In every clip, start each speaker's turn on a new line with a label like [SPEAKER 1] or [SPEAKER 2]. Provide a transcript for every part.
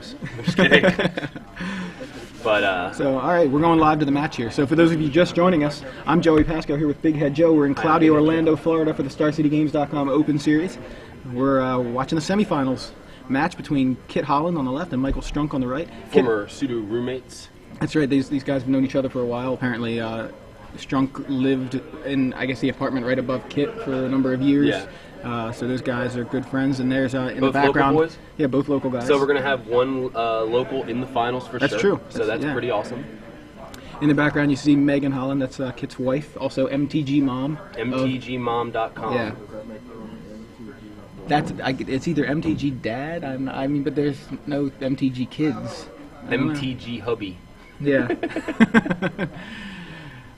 [SPEAKER 1] us.
[SPEAKER 2] I'm just kidding. But
[SPEAKER 1] So, all right, we're going live to the match here. So, for those of you just joining us, I'm Joey Pasco here with Big Head Joe. We're in cloudy Orlando, Florida for the StarCityGames.com Open Series. We're watching the semifinals match between Kitt Holland on the left and Michael Strunk on the right.
[SPEAKER 2] Former pseudo roommates.
[SPEAKER 1] That's right. These guys have known each other for a while. Apparently, Strunk lived in, I guess, the apartment right above Kitt for a number of years.
[SPEAKER 2] Yeah.
[SPEAKER 1] So those guys are good friends, and there's in
[SPEAKER 2] Both
[SPEAKER 1] the background.
[SPEAKER 2] local boys?
[SPEAKER 1] Yeah, both local guys.
[SPEAKER 2] So we're going to have one local in the finals for sure.
[SPEAKER 1] That's true.
[SPEAKER 2] So that's
[SPEAKER 1] yeah.
[SPEAKER 2] pretty awesome.
[SPEAKER 1] In the background, you see Megan Holland. That's Kitt's wife, also MTG mom.
[SPEAKER 2] MTGmom.com.
[SPEAKER 1] Yeah. It's either MTG dad. I mean, but there's no MTG kids.
[SPEAKER 2] MTG hubby.
[SPEAKER 1] Yeah.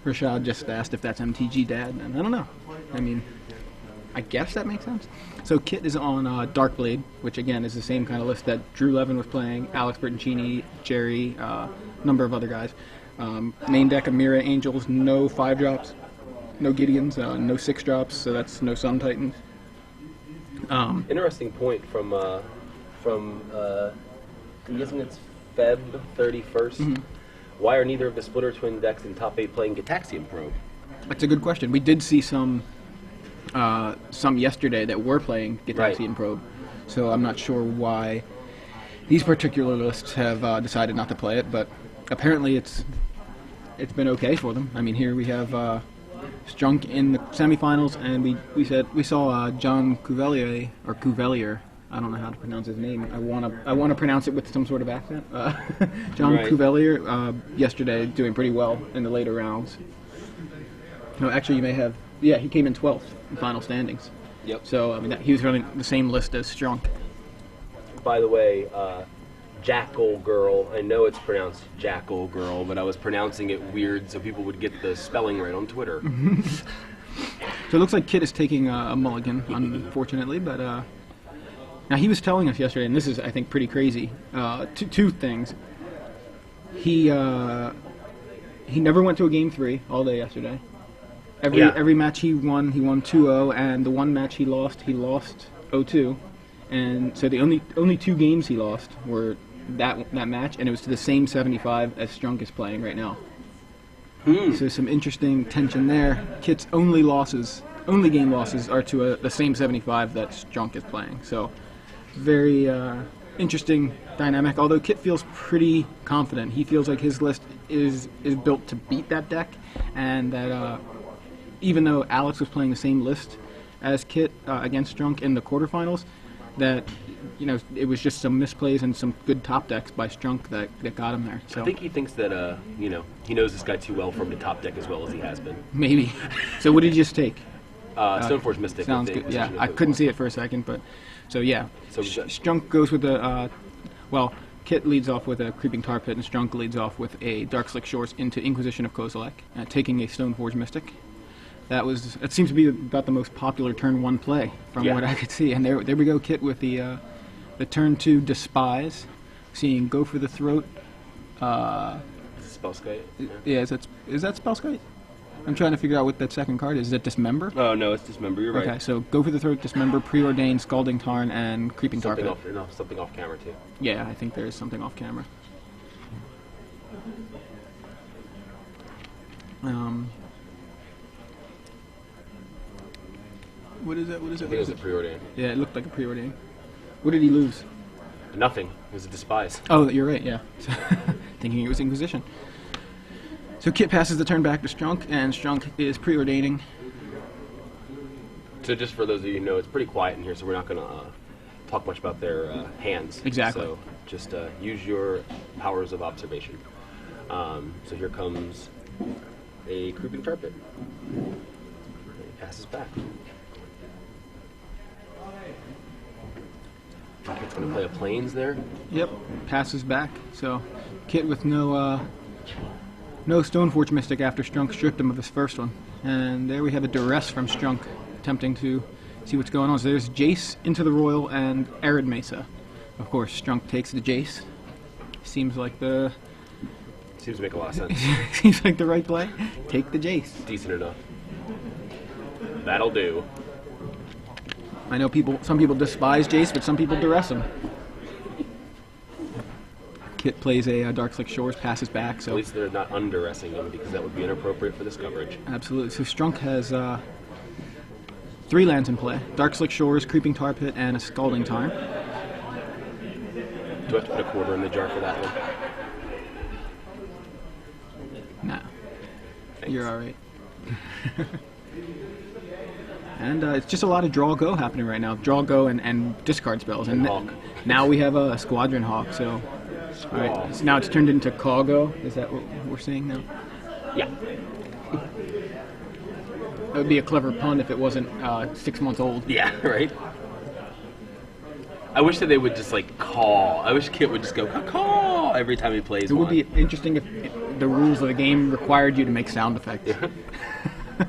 [SPEAKER 1] Rashad just asked if that's MTG dad, and I don't know. I mean, I guess that makes sense. So Kitt is on Darkblade, which again is the same kind of list that Drew Levin was playing, Alex Bertoncini, Jerry, a number of other guys. Main deck of Mira Angels, no 5-drops, no Gideons, no 6-drops, so that's no Sun Titans.
[SPEAKER 2] Interesting point from I'm guessing it's Feb 31st.
[SPEAKER 1] Mm-hmm.
[SPEAKER 2] Why are neither of the Splitter Twin decks in top 8 playing Gitaxian Probe?
[SPEAKER 1] That's a good question. We did see some yesterday that were playing Gitaxian Probe, so I'm not sure why these particular lists have decided not to play it, but apparently it's been okay for them. I mean, here we have Strunk in the semifinals, and we saw John Cuvelier. I don't know how to pronounce his name. I want to pronounce it with some sort of accent. John Cuvelier yesterday doing pretty well in the later rounds. No, actually, you may have. Yeah, he came in 12th in final standings.
[SPEAKER 2] Yep.
[SPEAKER 1] So I mean, he was running the same list as Strunk.
[SPEAKER 2] By the way, Jackal Girl. I know it's pronounced Jackal Girl, but I was pronouncing it weird so people would get the spelling right on Twitter.
[SPEAKER 1] So it looks like Kitt is taking a mulligan, unfortunately, but now he was telling us yesterday, and this is, I think, pretty crazy. Two things. He never went to a game 3 all day yesterday. Every match he won 2-0, and the one match he lost 0-2. And so the only 2 games he lost were that match, and it was to the same 75 as Strunk is playing right now. So some interesting tension there. Kitt's only game losses are to the same 75 that Strunk is playing. So very interesting dynamic. Although Kitt feels pretty confident. He feels like his list is built to beat that deck, and that even though Alex was playing the same list as Kitt against Strunk in the quarterfinals, that it was just some misplays and some good top decks by Strunk that got him there. So
[SPEAKER 2] I think he thinks that he knows this guy too well for him to top deck as well as he has been.
[SPEAKER 1] Maybe. So what did you just take?
[SPEAKER 2] Stoneforge Mystic.
[SPEAKER 1] Sounds good. Yeah, I couldn't see it for a second, but so yeah.
[SPEAKER 2] So
[SPEAKER 1] Strunk goes with Kitt leads off with a Creeping Tar Pit, and Strunk leads off with a Dark Slick Shores into Inquisition of Kozilek, taking a Stoneforge Mystic. It seems to be about the most popular turn 1 play from what I could see. And there we go, Kitt with the turn 2 Despise, seeing Go for the Throat.
[SPEAKER 2] Spellskite.
[SPEAKER 1] Yeah, is that Spellskite? I'm trying to figure out what that second card is. Is it Dismember?
[SPEAKER 2] Oh no, it's Dismember. You're right.
[SPEAKER 1] Okay, so Go for the Throat, Dismember, Preordained, Scalding Tarn, and Creeping Tar Pit.
[SPEAKER 2] Something off camera too.
[SPEAKER 1] Yeah, I think there is something off camera. What is it?
[SPEAKER 2] I think it was a Preordained.
[SPEAKER 1] Yeah, it looked like a Preordained. What did he lose?
[SPEAKER 2] Nothing. It was a Despise.
[SPEAKER 1] Oh, you're right, yeah. Thinking it was Inquisition. So Kitt passes the turn back to Strunk, and Strunk is preordaining.
[SPEAKER 2] So just for those of you who know, it's pretty quiet in here, so we're not going to talk much about their hands.
[SPEAKER 1] Exactly.
[SPEAKER 2] So just use your powers of observation. So here comes a Creeping Tar Pit. He passes back. Kitt's going to play a Plains there.
[SPEAKER 1] Yep, passes back. So Kitt with no Stoneforge Mystic after Strunk stripped him of his first one. And there we have a Duress from Strunk, attempting to see what's going on. So there's Jace into the Royal and Arid Mesa. Of course, Strunk takes the Jace. Seems to
[SPEAKER 2] make a lot of sense.
[SPEAKER 1] Seems like the right play. Take the Jace.
[SPEAKER 2] Decent enough. That'll do.
[SPEAKER 1] I know some people despise Jace, but some people duress him. Kitt plays a Dark Slick Shores, passes back.
[SPEAKER 2] At
[SPEAKER 1] So
[SPEAKER 2] least they're not under-essing him, because that would be inappropriate for this coverage.
[SPEAKER 1] absolutely. So Strunk has 3 lands in play: Dark Slick Shores, Creeping Tar Pit, and a Scalding Tarn.
[SPEAKER 2] Do I have to put a quarter in the jar for that one?
[SPEAKER 1] Nah,
[SPEAKER 2] Thanks.
[SPEAKER 1] you're all right. And it's just a lot of draw go happening right now. Draw go and discard spells.
[SPEAKER 2] And Hawk.
[SPEAKER 1] Now we have a Squadron Hawk. So, all right, so now it's turned into Caw Go. Is that what we're seeing now?
[SPEAKER 2] Yeah.
[SPEAKER 1] That would be a clever pun if it wasn't 6 months old.
[SPEAKER 2] Yeah, right? I wish that they would just, like, call. I wish Kitt would just go, caw every time he plays
[SPEAKER 1] It would
[SPEAKER 2] one.
[SPEAKER 1] be interesting if the rules of the game required you to make sound effects.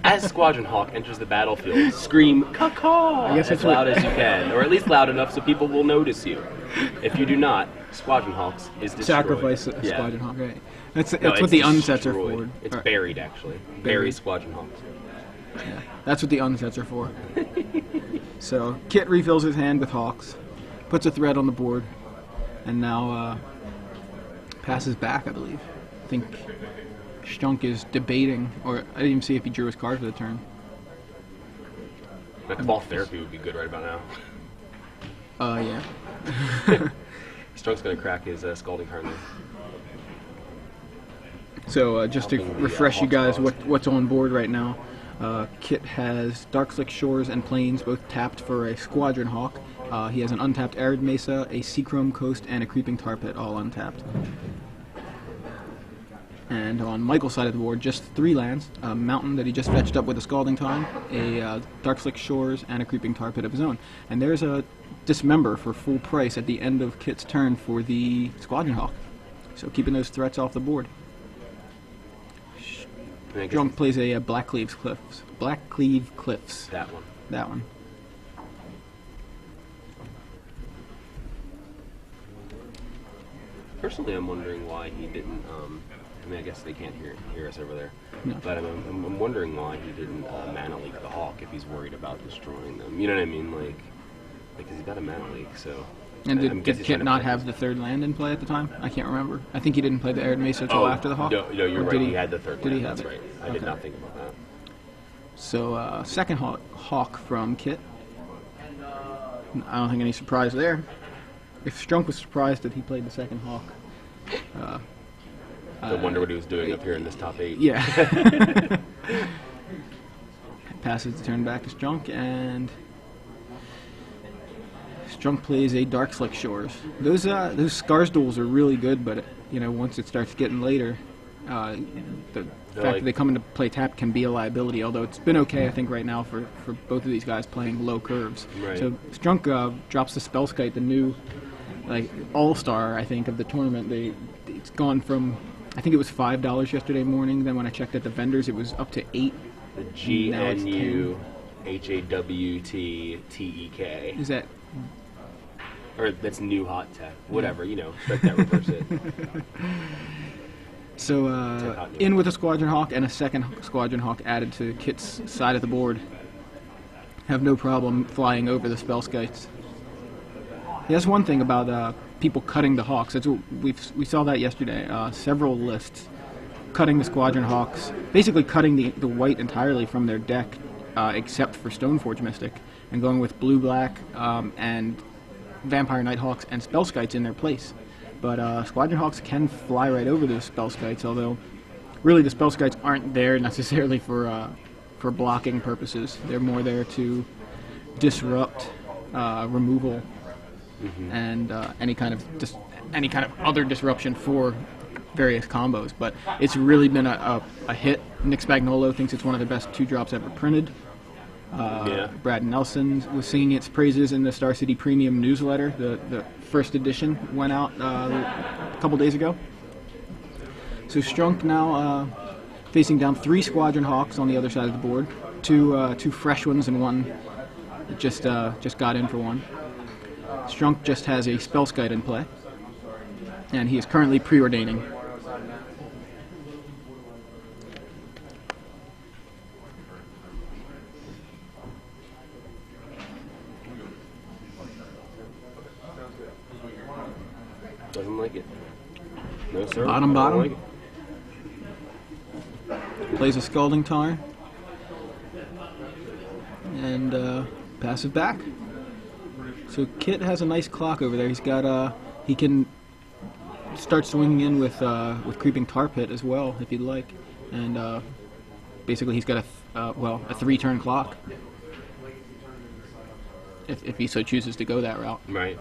[SPEAKER 2] As Squadron Hawk enters the battlefield, scream caw
[SPEAKER 1] I guess
[SPEAKER 2] as
[SPEAKER 1] that's
[SPEAKER 2] loud
[SPEAKER 1] what-
[SPEAKER 2] as you can, or at least loud enough so people will notice you. If you do not, Squadron Hawks is destroyed.
[SPEAKER 1] Sacrifice a
[SPEAKER 2] Yeah.
[SPEAKER 1] Squadron Hawk, right? That's
[SPEAKER 2] No,
[SPEAKER 1] what
[SPEAKER 2] it's
[SPEAKER 1] the unsets are
[SPEAKER 2] destroyed.
[SPEAKER 1] for.
[SPEAKER 2] It's
[SPEAKER 1] Or-
[SPEAKER 2] buried, actually. Bury Squadron Hawks.
[SPEAKER 1] Yeah, that's what the unsets are for. So Kitt refills his hand with Hawks, puts a threat on the board, and now passes back, I believe. I think Strunk is debating, or I didn't even see if he drew his card for the turn.
[SPEAKER 2] That Cloth Therapy would be good right about now.
[SPEAKER 1] Yeah.
[SPEAKER 2] Strunk's going to crack his Scalding Tarn there.
[SPEAKER 1] So just to
[SPEAKER 2] Helping the,
[SPEAKER 1] refresh you
[SPEAKER 2] Hawks
[SPEAKER 1] guys
[SPEAKER 2] cause.
[SPEAKER 1] what's on board right now, Kitt has Dark Slick Shores and Plains both tapped for a Squadron Hawk. He has an untapped Arid Mesa, a Seachrome Coast, and a Creeping Tar Pit, all untapped. And on Michael's side of the board, just 3 lands: a mountain that he just fetched up with a Scalding Tarn, a Dark Slick Shores, and a Creeping Tar Pit of his own. And there's a Dismember for full price at the end of Kitt's turn for the Squadron Hawk. So keeping those threats off the board.
[SPEAKER 2] And I guess
[SPEAKER 1] Strunk plays a Blackcleave Cliffs. Blackcleave Cliffs.
[SPEAKER 2] that one.
[SPEAKER 1] That one.
[SPEAKER 2] Personally, I'm wondering why he didn't. I mean, I guess they can't hear us over there.
[SPEAKER 1] No.
[SPEAKER 2] But I'm wondering why he didn't mana leak the Hawk if he's worried about destroying them. You know what I mean? Like, because he's got a mana leak, so.
[SPEAKER 1] And
[SPEAKER 2] I'm
[SPEAKER 1] did
[SPEAKER 2] guessing he's
[SPEAKER 1] Kitt
[SPEAKER 2] trying to
[SPEAKER 1] not
[SPEAKER 2] protect
[SPEAKER 1] have the 3rd land in play at the time? I can't remember. I think he didn't play the Arid Mesa until after the Hawk.
[SPEAKER 2] No, you're
[SPEAKER 1] Or
[SPEAKER 2] right.
[SPEAKER 1] did
[SPEAKER 2] He had the 3rd
[SPEAKER 1] Did
[SPEAKER 2] land.
[SPEAKER 1] he have
[SPEAKER 2] That's
[SPEAKER 1] it?
[SPEAKER 2] right. I did
[SPEAKER 1] Okay.
[SPEAKER 2] not think about that.
[SPEAKER 1] So, second Hawk from Kitt. I don't think any surprise there. If Strunk was surprised that he played the second Hawk.
[SPEAKER 2] I wonder what he was doing up here in this top 8.
[SPEAKER 1] Yeah. Passes the turn back to Strunk, and Strunk plays a Dark Slick Shores. Those Scarsdools are really good, but once it starts getting later, the fact that they come into play tapped can be a liability. Although it's been okay, I think, right now for both of these guys playing low curves.
[SPEAKER 2] Right.
[SPEAKER 1] So Strunk drops the Spellskite, the new all-star, I think, of the tournament. It's gone from, I think it was $5 yesterday morning. Then when I checked at the vendors, it was up to $8.
[SPEAKER 2] The
[SPEAKER 1] Now it's
[SPEAKER 2] GNUHAWTTEK.
[SPEAKER 1] Is that?
[SPEAKER 2] Or that's new hot tech. Whatever, strike that, reverse it.
[SPEAKER 1] So
[SPEAKER 2] hot new.
[SPEAKER 1] in with a Squadron Hawk and a second Squadron Hawk added to Kitt's side of the board. Have no problem flying over the Spellskites. That's one thing about people cutting the Hawks. That's what we saw that yesterday. Several lists cutting the Squadron Hawks, basically cutting the white entirely from their deck, except for Stoneforge Mystic, and going with blue-black and Vampire Nighthawks and Spellskites in their place. But Squadron Hawks can fly right over those Spellskites, although really the Spellskites aren't there necessarily for blocking purposes. They're more there to disrupt removal and any kind of other disruption for various combos. But it's really been a hit. Nick Spagnolo thinks it's one of the best 2-drops ever printed. Brad Nelson was singing its praises in the Star City Premium newsletter. The first edition went out a couple days ago. So Strunk now facing down 3 Squadron Hawks on the other side of the board, two fresh ones and one that just got in for one. Strunk just has a Spellskite in play, and he is currently preordaining.
[SPEAKER 2] Doesn't like it. No, sir.
[SPEAKER 1] Bottom.
[SPEAKER 2] I don't like it.
[SPEAKER 1] Plays a Scalding Tarn. And passive back. So Kitt has a nice clock over there. He's got he can start swinging in with Creeping Tar Pit as well if he'd like, and basically he's got a 3-turn clock if he so chooses to go that route.
[SPEAKER 2] Right.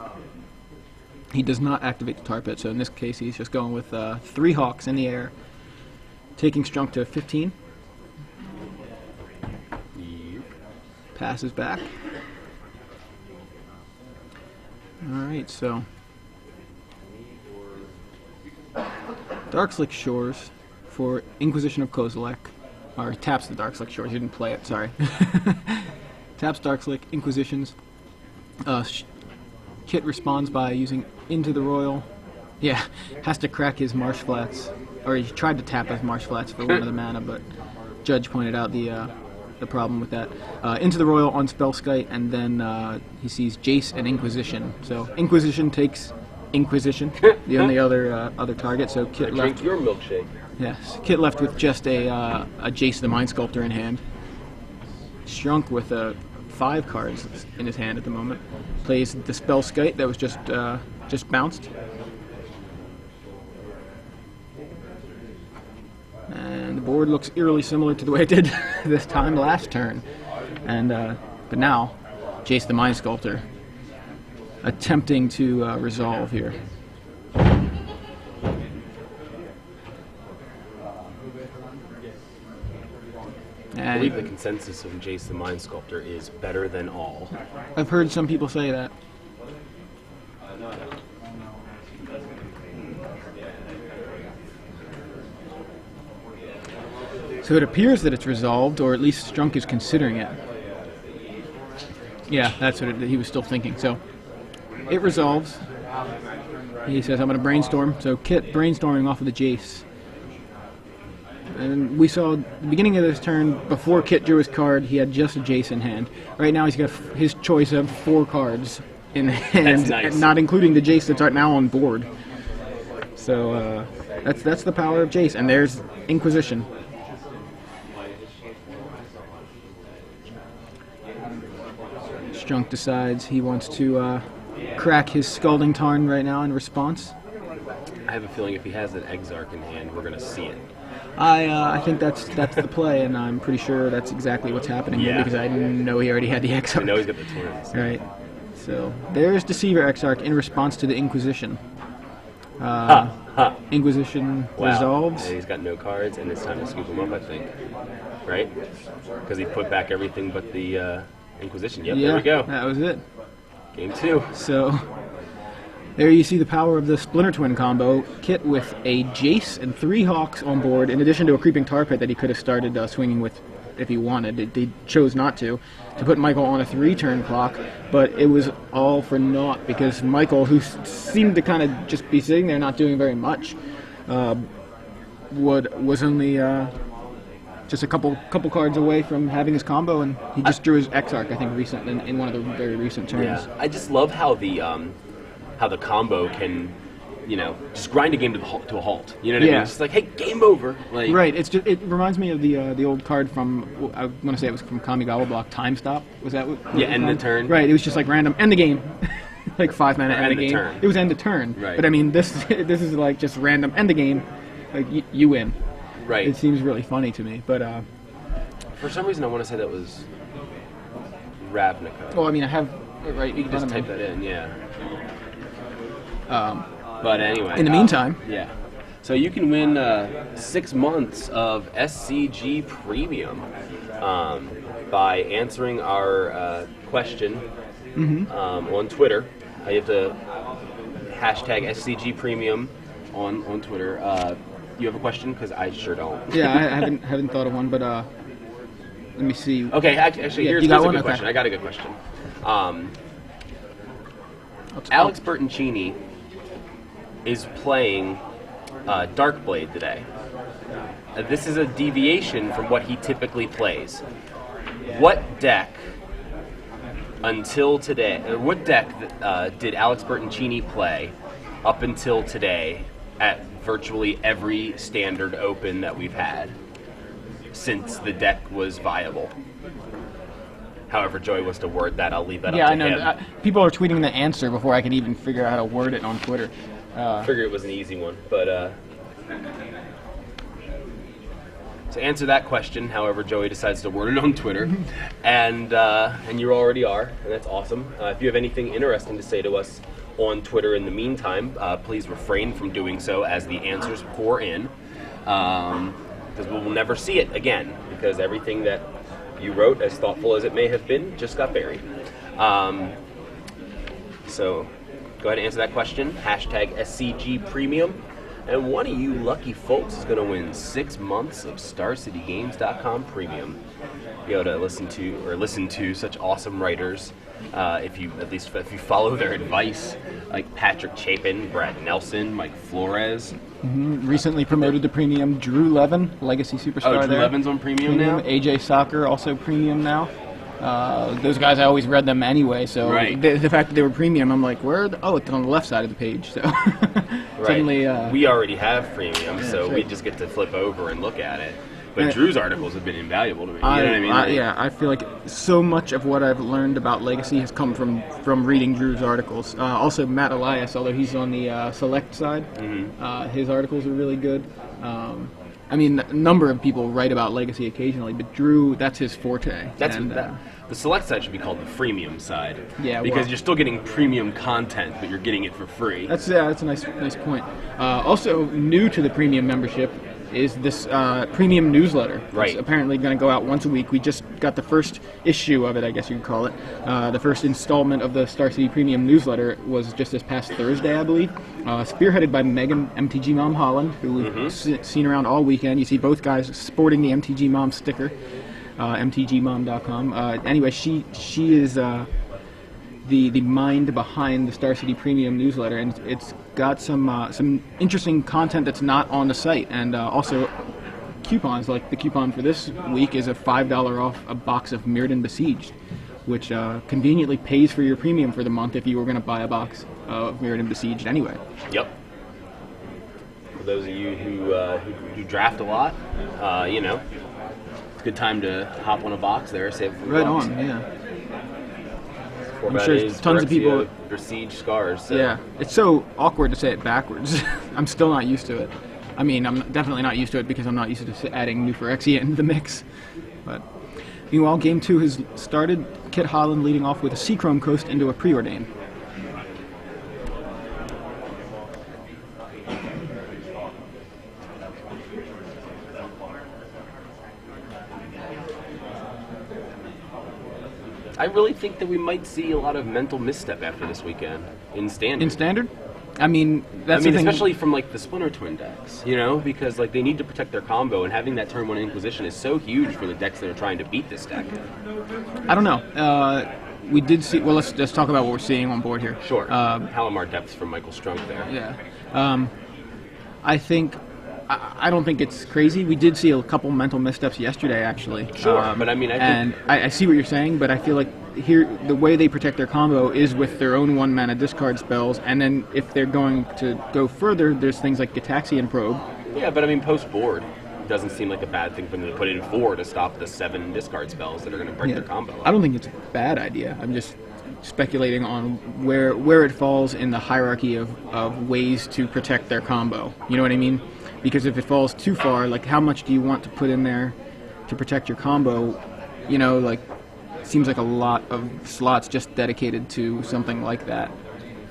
[SPEAKER 1] He does not activate the Tar Pit, so in this case he's just going with 3 Hawks in the air, taking Strunk to 15.
[SPEAKER 2] Yep.
[SPEAKER 1] Passes back. Alright, so Darkslick Shores for Inquisition of Kozilek, or taps the Darkslick Shores, you didn't play it, sorry. Taps Darkslick, Inquisitions. Kitt responds by using Into the Royal. Yeah, has to crack his Marsh Flats, or he tried to tap his Marsh Flats for 1 of the mana, but Judge pointed out the problem with that. Into the Royal on Spellskite, and then he sees Jace and Inquisition. So Inquisition takes Inquisition, the only other target. So Kitt left.
[SPEAKER 2] Drink your milkshake.
[SPEAKER 1] Yes, Kitt left with just a Jace the Mind Sculptor in hand. Strunk with 5 cards in his hand at the moment. Plays the Spellskite that was just bounced. And the board looks eerily similar to the way it did this time last turn. And but now, Jace the Mind Sculptor attempting to resolve here.
[SPEAKER 2] I believe the consensus of Jace the Mind Sculptor is better than all.
[SPEAKER 1] I've heard some people say that. So it appears that it's resolved, or at least Strunk is considering it. Yeah, that's what he was still thinking. So it resolves. He says, I'm going to brainstorm. So Kitt brainstorming off of the Jace. And we saw the beginning of this turn, before Kitt drew his card, he had just a Jace in hand. Right now he's got his choice of 4 cards in hand,
[SPEAKER 2] nice.
[SPEAKER 1] Not including the Jace that's now on board. So that's the power of Jace. And there's Inquisition. Strunk decides he wants to crack his Scalding Tarn right now in response.
[SPEAKER 2] I have a feeling if he has an Exarch in hand, we're going to see it.
[SPEAKER 1] I think that's the play, and I'm pretty sure that's exactly what's happening here, because I know he already had the Exarch.
[SPEAKER 2] I know he's got the twins.
[SPEAKER 1] Right. So there's Deceiver Exarch in response to the Inquisition. Inquisition resolves.
[SPEAKER 2] And he's got no cards, and it's time to scoop him up, I think. Right? Because he put back everything but the Inquisition. Yep,
[SPEAKER 1] yeah,
[SPEAKER 2] there we go.
[SPEAKER 1] That was it.
[SPEAKER 2] Game 2.
[SPEAKER 1] So there you see the power of the Splinter Twin combo. Kitt with a Jace and 3 Hawks on board, in addition to a Creeping Tar Pit that he could have started swinging with if he wanted. He chose not to put Michael on a 3-turn clock, but it was all for naught because Michael, who seemed to kind of just be sitting there not doing very much, was only just a couple cards away from having his combo, and he just drew his Exarch, I think, in one of the very recent turns.
[SPEAKER 2] Yeah, I just love how the combo can, just grind a game to a halt. You know what I mean? It's just like, hey, game over. Like,
[SPEAKER 1] right. It reminds me of the old card from, I want to say it was from Kamigawa Block, Time Stop. Was that what?
[SPEAKER 2] Yeah, end the turn.
[SPEAKER 1] Right. It was just like random end the game, like 5 mana end the game.
[SPEAKER 2] Turn.
[SPEAKER 1] It was end the turn.
[SPEAKER 2] Right.
[SPEAKER 1] But I mean, this is like just random end the game, like you win.
[SPEAKER 2] Right.
[SPEAKER 1] It seems really funny to me, but
[SPEAKER 2] for some reason I want to say that was Ravnica.
[SPEAKER 1] well, I mean, I have right.
[SPEAKER 2] You can just type that in, yeah.
[SPEAKER 1] Um,
[SPEAKER 2] But anyway.
[SPEAKER 1] in the meantime,
[SPEAKER 2] yeah. So you can win 6 months of SCG Premium by answering our question on Twitter. You have to hashtag SCG Premium on Twitter. You have a question? Because I sure don't.
[SPEAKER 1] yeah, I haven't thought of one, but let me see.
[SPEAKER 2] Okay, actually,
[SPEAKER 1] Yeah,
[SPEAKER 2] here's
[SPEAKER 1] you got
[SPEAKER 2] a
[SPEAKER 1] one?
[SPEAKER 2] good
[SPEAKER 1] Okay.
[SPEAKER 2] question. I got a good question. Alex Bertoncini is playing Darkblade today. This is a deviation from what he typically plays. What deck until today, or what deck did Alex Bertoncini play up until today at virtually every standard open that we've had since the deck was viable. However Joey wants to word that, I'll leave that up to him.
[SPEAKER 1] Yeah, I know. People are tweeting the answer before I can even figure out how to word it on Twitter.
[SPEAKER 2] I figured it was an easy one, but to answer that question, however Joey decides to word it on Twitter, and you already are, and that's awesome. If you have anything interesting to say to us on Twitter in the meantime, please refrain from doing so as the answers pour in, because we will never see it again, because everything that you wrote, as thoughtful as it may have been, just got buried. So go ahead and answer that question. Hashtag SCG Premium. And one of you lucky folks is going to win 6 months of StarCityGames.com Premium. Be able to listen to such awesome writers. If you follow their advice, like Patrick Chapin, Brad Nelson, Mike Flores.
[SPEAKER 1] Recently promoted to Premium, Drew Levin, Legacy Superstar.
[SPEAKER 2] Oh, Drew Levin's on Premium now?
[SPEAKER 1] AJ Soccer, also Premium now. Those guys, I always read them anyway, so
[SPEAKER 2] right.
[SPEAKER 1] the fact that they were Premium, I'm like, where? It's on the left side of the page. So suddenly,
[SPEAKER 2] we already have Premium, so we just get to flip over and look at it. But Drew's articles have been invaluable to me. You know what I mean?
[SPEAKER 1] I feel like so much of what I've learned about Legacy has come from reading Drew's articles. Also, Matt Elias, although he's on the Select side, his articles are really good. I mean, a number of people write about Legacy occasionally, but Drew, that's his forte.
[SPEAKER 2] The Select side should be called the freemium side.
[SPEAKER 1] Yeah,
[SPEAKER 2] because you're still getting premium content, but you're getting it for free.
[SPEAKER 1] That's a nice point. Also, new to the premium membership is this premium newsletter.
[SPEAKER 2] Right.
[SPEAKER 1] It's apparently going to go out once a week. We just got the first issue of it, I guess you could call it. The first installment of the Star City Premium newsletter was just this past Thursday, I believe. Spearheaded by Megan, MTG Mom Holland, who we've seen around all weekend. You see both guys sporting the MTG Mom sticker, mtgmom.com. Anyway, she is the mind behind the Star City Premium newsletter, and it's got some interesting content that's not on the site, and also coupons. Like the coupon for this week is a $5 off a box of Mirrodin Besieged, which conveniently pays for your premium for the month if you were going to buy a box of Mirrodin Besieged anyway.
[SPEAKER 2] Yep. For those of you who draft a lot, it's a good time to hop on a box there, save a few bucks.
[SPEAKER 1] On, yeah.
[SPEAKER 2] I'm
[SPEAKER 1] sure tons of people
[SPEAKER 2] Besiege Scars. So.
[SPEAKER 1] Yeah, it's so awkward to say it backwards. I'm still not used to it. I mean, I'm definitely not used to it because I'm not used to adding New Phyrexia into the mix. But meanwhile, Game 2 has started. Kitt Holland leading off with a Seachrome Coast into a Preordain.
[SPEAKER 2] I really think that we might see a lot of mental misstep after this weekend in Standard.
[SPEAKER 1] In Standard? I mean, that's the thing.
[SPEAKER 2] Especially from like the Splinter Twin decks, because like they need to protect their combo, and having that turn 1 Inquisition is so huge for the decks that are trying to beat this deck.
[SPEAKER 1] I don't know. We did see. Well, let's talk about what we're seeing on board here.
[SPEAKER 2] Sure. Palomar Depths from Michael Strunk there.
[SPEAKER 1] Yeah. I don't think it's crazy. We did see a couple mental missteps yesterday, actually.
[SPEAKER 2] Sure, but I mean,
[SPEAKER 1] I see what you're saying, but I feel like here the way they protect their combo is with their own 1-mana discard spells, and then if they're going to go further, there's things like Gitaxian Probe.
[SPEAKER 2] Yeah, but I mean, post-board doesn't seem like a bad thing for them to put in 4 to stop the 7 discard spells that are going to break their combo up.
[SPEAKER 1] I don't think it's a bad idea. I'm just speculating on where it falls in the hierarchy of ways to protect their combo. You know what I mean? Because if it falls too far, like how much do you want to put in there to protect your combo? Seems like a lot of slots just dedicated to something like that.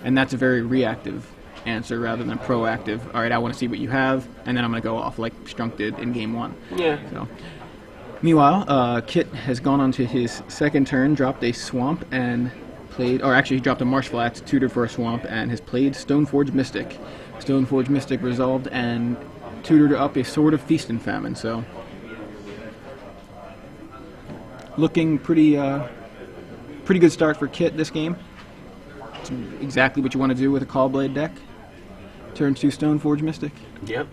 [SPEAKER 1] And that's a very reactive answer rather than proactive. All right, I want to see what you have, and then I'm going to go off like Strunk did in Game 1.
[SPEAKER 2] Yeah.
[SPEAKER 1] So, meanwhile, Kitt has gone on to his second turn, dropped a Swamp, and played, or actually he dropped a Marsh Flats, tutored for a Swamp, and has played Stoneforge Mystic. Stoneforge Mystic resolved and tutored up a Sword of Feast and Famine, so looking pretty good start for Kitt this game. It's exactly what you want to do with a Callblade deck. Turn 2 Stoneforge Mystic.
[SPEAKER 2] Yep.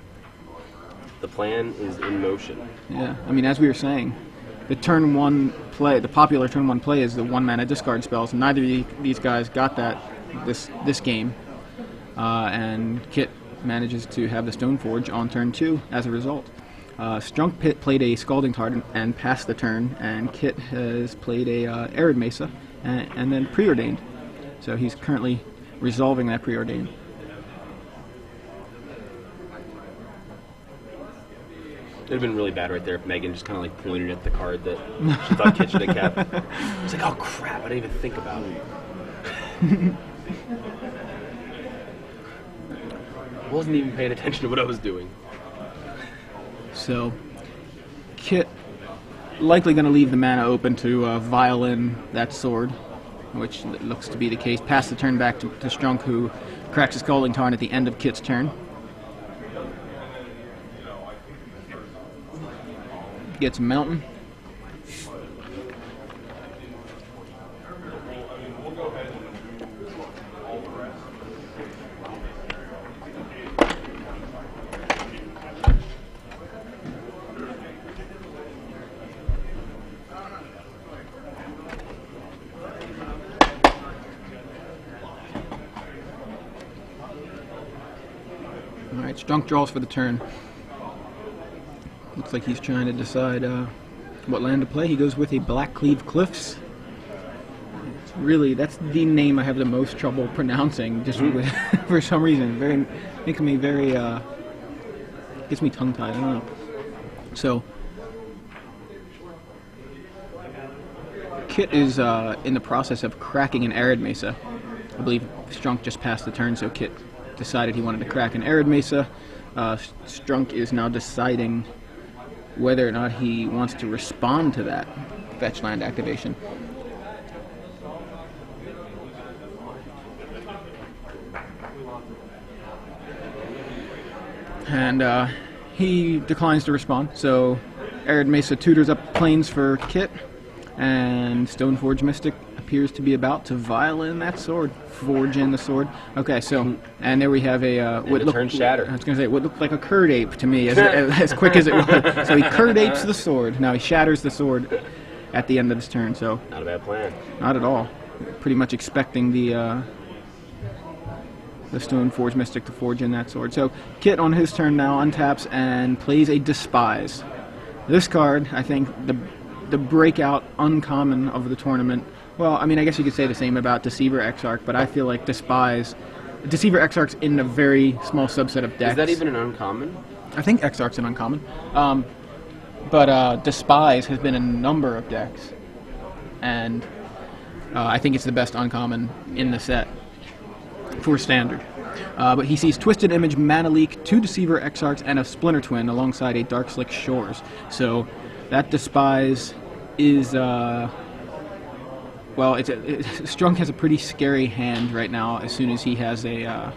[SPEAKER 2] The plan is in motion.
[SPEAKER 1] Yeah, I mean, as we were saying, the turn 1 play, the popular turn 1 play is the 1-mana discard spells. Neither of these guys got that this game. And Kitt manages to have the Stoneforge on turn 2 as a result. Strunk played a Scalding Tarn and passed the turn, and Kitt has played a Arid Mesa and then Preordained. So he's currently resolving that Preordained.
[SPEAKER 2] It would have been really bad right there if Megan just kind of like pointed at the card that she thought Kitt should have kept. It's like, oh crap, I didn't even think about it. I wasn't even paying attention to what I was doing.
[SPEAKER 1] So, Kitt likely going to leave the mana open to violin that sword, which looks to be the case. Pass the turn back to Strunk, who cracks his Scalding Tarn at the end of Kitt's turn. Gets a mountain. Alright, Strunk draws for the turn. Looks like he's trying to decide what land to play. He goes with a Blackcleave Cliffs. Really, that's the name I have the most trouble pronouncing, just for some reason. Makes me very, gets me tongue-tied, I don't know. So, Kitt is in the process of cracking an Arid Mesa. I believe Strunk just passed the turn, so Kitt decided he wanted to crack an Arid Mesa. Strunk is now deciding whether or not he wants to respond to that fetch land activation. And he declines to respond, so Arid Mesa tutors up plains for Kitt, and Stoneforge Mystic appears to be about to violin that sword, forge in the sword. Okay, so, and there we have a what looked,
[SPEAKER 2] shatter.
[SPEAKER 1] I was going to say what looked like a curd ape to me, as quick as it was. So he curd apes the sword. Now he shatters the sword at the end of his turn. So
[SPEAKER 2] not a bad plan.
[SPEAKER 1] Not at all. Pretty much expecting the Stoneforge Mystic to forge in that sword. So Kitt on his turn now untaps and plays a Despise. This card, I think, the breakout uncommon of the tournament. Well, I mean, I guess you could say the same about Deceiver Exarch, but I feel like Deceiver Exarch's in a very small subset of decks.
[SPEAKER 2] Is that even an uncommon?
[SPEAKER 1] I think Exarch's an uncommon. But Despise has been in a number of decks, and I think it's the best uncommon in the set for Standard. But he sees Twisted Image, Mana Leak, 2 Deceiver Exarchs, and a Splinter Twin alongside a Darkslick Shores. So that Despise is... Well, Strunk has a pretty scary hand right now. As soon as he has a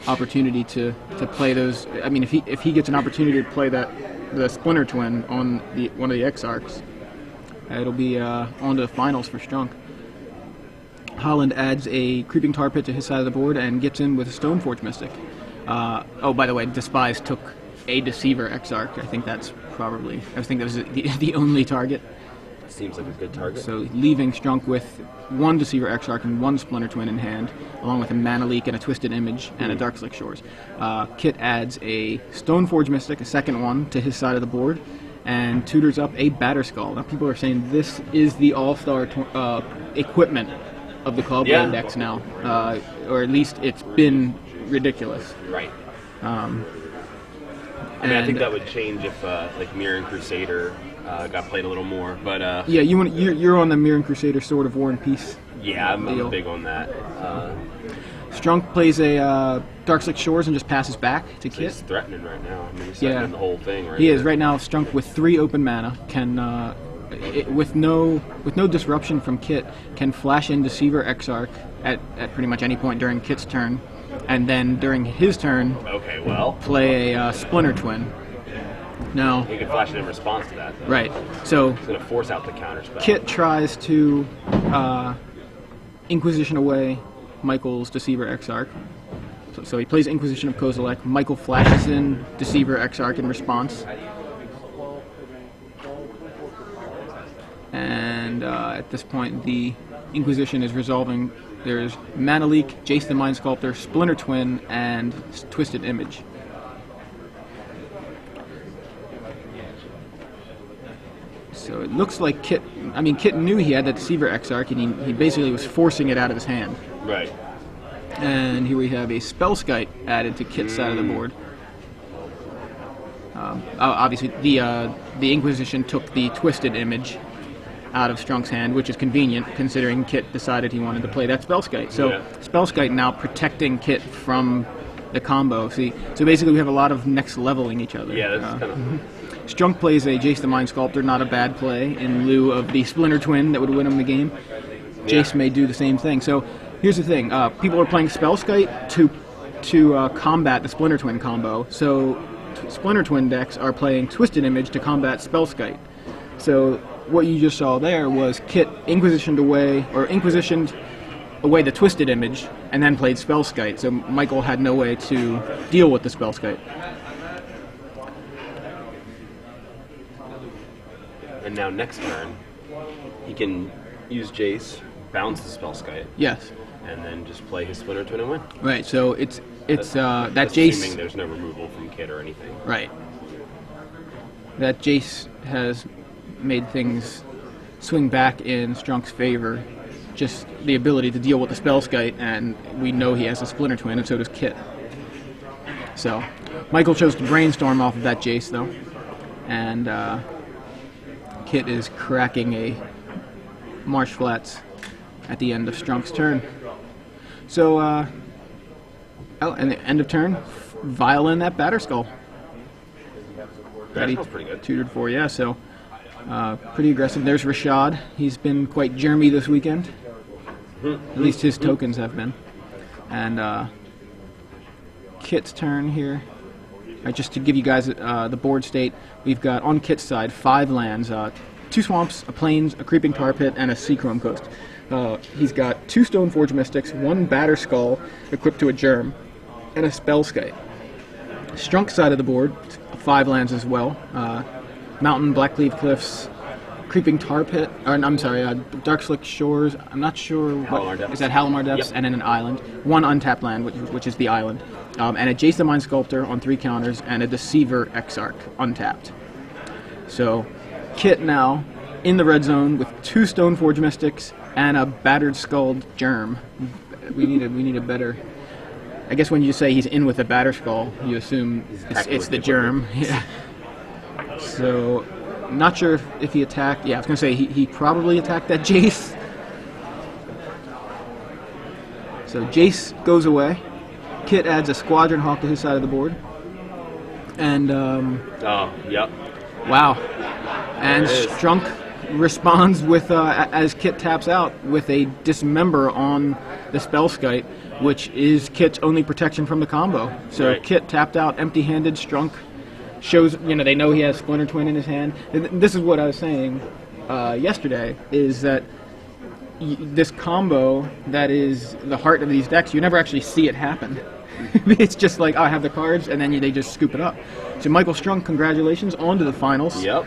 [SPEAKER 1] opportunity to play those, I mean, if he gets an opportunity to play the Splinter Twin on one of the Exarchs, it'll be on to the finals for Strunk. Holland adds a Creeping Tar Pit to his side of the board and gets in with a Stoneforge Mystic. Oh, by the way, Despise took a Deceiver Exarch. I think that was the only target.
[SPEAKER 2] Seems like a good target.
[SPEAKER 1] So leaving Strunk with 1 Deceiver Exarch and 1 Splinter Twin in hand, along with a Mana Leak and a Twisted Image and a Darkslick Shores. Kitt adds a Stoneforge Mystic, a second one, to his side of the board, and tutors up a Batterskull. Now people are saying this is the all-star equipment of the Clawblade decks now, or at least it's been ridiculous.
[SPEAKER 2] Right. I think that would change if like Mirror Crusader got played a little more, but
[SPEAKER 1] yeah, you're on the Mirror Crusader Sword of War and Peace.
[SPEAKER 2] Yeah, I'm big on that.
[SPEAKER 1] Strunk plays a Darkslick Shores and just passes back to Kitt.
[SPEAKER 2] He's threatening right now. I mean, he's threatening the whole thing right
[SPEAKER 1] He is right now. Strunk with 3 open mana can, with no disruption from Kitt, can flash in Deceiver Exarch at pretty much any point during Kitt's turn, and then during his turn, play a Splinter Twin. No.
[SPEAKER 2] He can flash it in response to that, though.
[SPEAKER 1] Right. So
[SPEAKER 2] he's going to force out the counter spell.
[SPEAKER 1] Kitt tries to Inquisition away Michael's Deceiver Exarch. So he plays Inquisition of Kozilek. Michael flashes in Deceiver Exarch in response. And at this point, the Inquisition is resolving There's Mana Leak, Jace the Mind Sculptor, Splinter Twin, and Twisted Image. So it looks like Kitt knew he had that Deceiver Exarch, and he basically was forcing it out of his hand.
[SPEAKER 2] Right.
[SPEAKER 1] And here we have a Spellskite added to Kitt's side of the board. Obviously, the Inquisition took the Twisted Image out of Strunk's hand, which is convenient considering Kitt decided he wanted to play that Spellskite. So
[SPEAKER 2] yeah.
[SPEAKER 1] Spellskite now protecting Kitt from the combo. See, so basically we have a lot of next leveling each other.
[SPEAKER 2] Yeah, that's kind of...
[SPEAKER 1] Strunk plays a Jace the Mind Sculptor, not a bad play, in lieu of the Splinter Twin that would win him the game. Jace may do the same thing. So here's the thing. People are playing Spellskite to combat the Splinter Twin combo. So Splinter Twin decks are playing Twisted Image to combat Spellskite. So what you just saw there was Kitt Inquisitioned away the Twisted Image and then played Spellskite. So Michael had no way to deal with the Spellskite.
[SPEAKER 2] And now next turn, he can use Jace, bounce the Spellskite.
[SPEAKER 1] Yes.
[SPEAKER 2] And then just play his Splinter Twin and win.
[SPEAKER 1] Right. So it's that
[SPEAKER 2] That's
[SPEAKER 1] Jace.
[SPEAKER 2] Assuming there's no removal from Kitt or anything.
[SPEAKER 1] Right. That Jace has made things swing back in Strunk's favor. Just the ability to deal with the Spellskite, and we know he has a Splinter Twin, and so does Kitt. So Michael chose to brainstorm off of that Jace, though, and Kitt is cracking a Marsh Flats at the end of Strunk's turn. So, and the end of turn, Violin that Batterskull.
[SPEAKER 2] Batterskull's pretty good.
[SPEAKER 1] Tutored for, yeah, so pretty aggressive. There's Rashad. He's been quite germy this weekend. At least his tokens have been. And Kitt's turn here. Just to give you guys the board state, we've got on Kitt's side 5 lands, 2 swamps, a plains, a creeping tar pit, and a Seachrome Coast. He's got 2 Stoneforge Mystics, 1 Batterskull equipped to a Germ, and a Spellskite. Strunk's side of the board, 5 lands as well. Mountain, Blackleaf Cliffs, Creeping Tar Pit, Dark Slick Shores, I'm not sure what, is that Halimar Depths, yep. And then an island. 1 untapped land, which is the island. And a Jace the Mind Sculptor on 3 counters, and a Deceiver Exarch, untapped. So, Kitt now in the red zone with 2 Stoneforge Mystics and a Battered Skulled Germ. We need a better... I guess when you say he's in with a Batterskull, you assume it's the Germ. Yeah. So, not sure if he attacked... Yeah, I was going to say he probably attacked that Jace. So Jace goes away. Kitt adds a Squadron Hawk to his side of the board. And,
[SPEAKER 2] oh, yep.
[SPEAKER 1] Wow. And Strunk responds with, as Kitt taps out, with a Dismember on the Spellskite, which is Kitt's only protection from the combo. So right. Kitt tapped out empty-handed. Strunk shows, they know he has Splinter Twin in his hand. This is what I was saying yesterday, is that this combo that is the heart of these decks, you never actually see it happen. It's just like, I have the cards, and then they just scoop it up. So Michael Strunk, congratulations, on to the finals.
[SPEAKER 2] Yep.